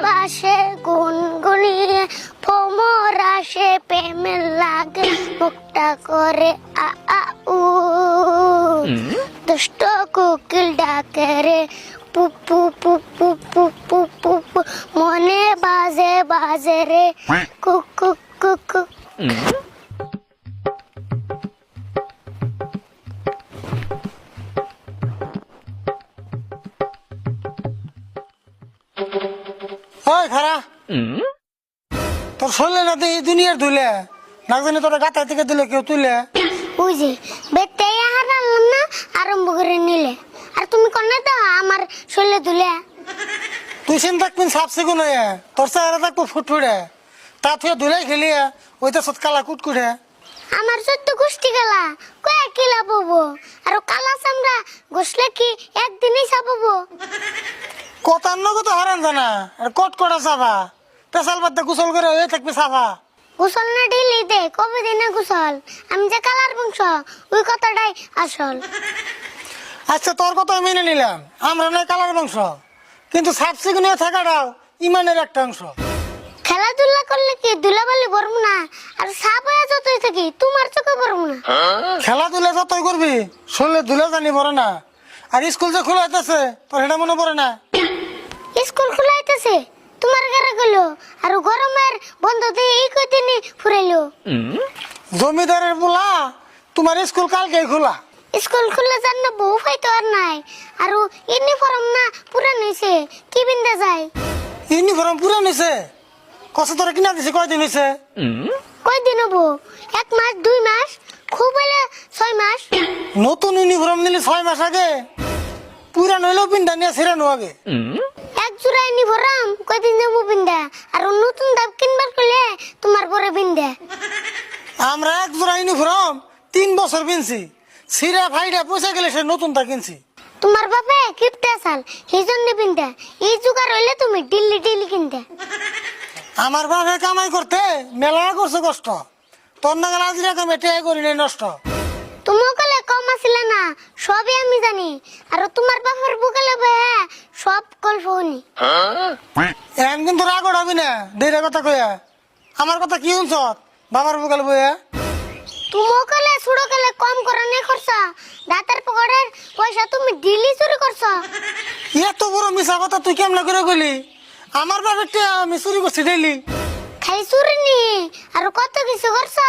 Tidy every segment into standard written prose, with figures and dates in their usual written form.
বাসে গুনগুনিয়ে ভ্রমর আসে প্রেমের লাগে মুখটা করে আ আ উ দুষ্ট কোকিল ডাকে রে পু পু পু পু পু পু পু পু মনে বাজে বাজে রে কুক কুক কুক কুক। ওই খারা তোর শরীরে না এই দুনিয়ার ধুলে না জানি তোরা গাতা থেকে দিলে কেউ তুলে ওই যে বেতে হারালাম না আরম্ভ করে নিলে আর তুমি কোনে তো আমার শরীরে ধুলে তুই সেন থাকবিন সাফ সিগুন হয়ে তোর চেহারা থাকবো ফুটফুটে তা তুই ধুলাই খেলিয়ে ওইটা সৎ কালা কুটকুটে আমার সত্য গোষ্ঠী গেলা কয়ে কিলা পাবো আর কালা চামড়া ঘষলে কি একদিনই চাপাবো কথার নগত হারান জানা আর কট কটা চাবা পেশাল বাদ গোসল করে হয়ে থাকবি সাফা গোসল না ঢিলি দে কবে দিনে গোসল আমি যে কালার বংশ ওই কথাটাই আসল আচ্ছা তোর কথা মেনে নিলাম আমরা নয় কালার বংশ কিন্তু সাফ সিগুন হয়ে থাকাটাও ইমানের একটা অংশ খেলাধুলা করলে কি ধুলাবালি পড়বো না আর সাপ হয়ে যতই থাকি তোমার চোখে পড়বো না খেলাধুলা যতই করবি শরীরে ধুলে জানি পড়ে না আর স্কুল যে খোলা হইতেছে তোর সেটা মনে পড়ে না স্কুল খোলা হইতেছে তোমার ঘরে গেলো আর গরমের বন্ধ দিয়ে এই কদিনই ফুরাইলো জমিদারের বলা তোমার স্কুল কালকে খোলা স্কুল খুললে জান না বউ ফাইতো আর নাই আর ইউনিফর্ম না পুরা নিছে কি বিন্দা যায় ইউনিফর্ম পুরা নিছে কষ্ট তোরা কিনা দিছে কয়দিন হয়েছে কয়দিন হবো 1 মাস 2 মাস খুব হলে 6 মাস নতুন ইউনিফর্ম নিলে 6 মাস আগে পুরা নইলেও পিন্ডা নিয়ে ছিড়ানো আগে এক জোড়া ইউনিফর্ম কয়দিন যাবো বিন্দা আর নতুন দাব কিনবার করলে তোমার পরে বিন্দা আমরা এক জোড়া ইউনিফর্ম 3 বছর কিনছি ছিড়া ফাইডা পয়সা গেলে সে নতুনটা কিনছি তোমার বাপে কিপটা সাল এই জন্য বিন্দা এই জুগার হইলে তুমি দিল্লি দিল্লি কিনতে আমার বাপে কামাই করতে মেলা করছে কষ্ট তোর নাগাল আজিরা কামে টেয়া করি নাই নষ্ট তুমিও কলে কম আসলে না সবই আমি জানি আর তোমার বাপের বুকালে বয়ে সব গল্প শুনি এখন কিন্তু রাগ হবি না দেড়ে কথা কইয়া আমার কথা কি শুনছ বাবার বুকাল বইয়া তুমিও কলে ছুড়ো কলে কম করে নে খরচা দাঁতের পকেটের পয়সা তুমি দিল্লি চুরি করছো এত বড় মিশা কথা তুই কেমন করে গলি আমার বাপের টেয়া আমি চুরি করছি ডেইলি খাই চুরি নি আর কত কিছু করছো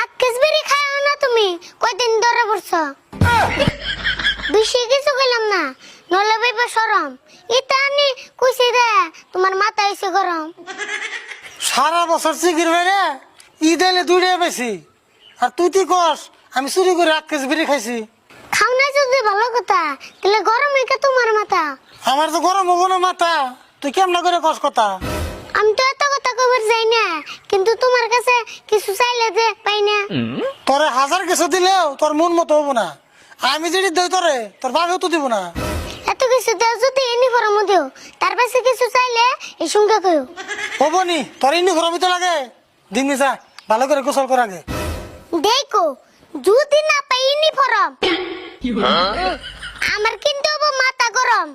আক্কেস বেরি খাও না তুমি কয়দিন ধরে পড়ছো বেশি কিছু কইলাম না নলে ভাইবা সরম এটা আনি কইছি দে তোমার মাথা এসে গরম সারা বছর চিকির বাইরে ঈদ এলে 2 টাকা পেয়েছি আর তুই কস আমি চুরি করে 1 কেজি বিড়ি খাইছি খাও না যদি ভালো কথা তাহলে গরম হইকে তোমার মাথা আমার তো গরম হবো না মাথা তুই কেমন করে কস কথা আমি তো এত কথা কবার যাই না কিন্তু তোমার কাছে কিছু চাইলে যে পাই না তোরে 1000 কিছু দিলেও তোর মন মতো হবো না আমি যদি দেই তোরে তোর বাবাও তো দিব না এত কিছু দেও যদি ইউনিফর্ম দিও তার পাশে কিছু চাইলে এই সঙ্গে কইও হবো নি তোর ইউনিফর্মই তো লাগে দিনই যা ভালো করে গোসল কর আগে দেখো যদি না পাই ইউনিফর্ম আমার কিন্তু হবো মাথা গরম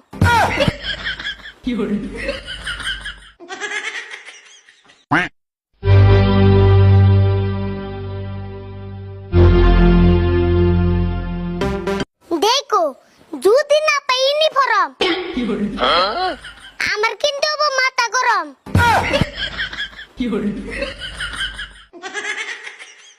দেখো যদি না পাই ইউনিফর্ম আমার কিন্তু হবো মাথা গরম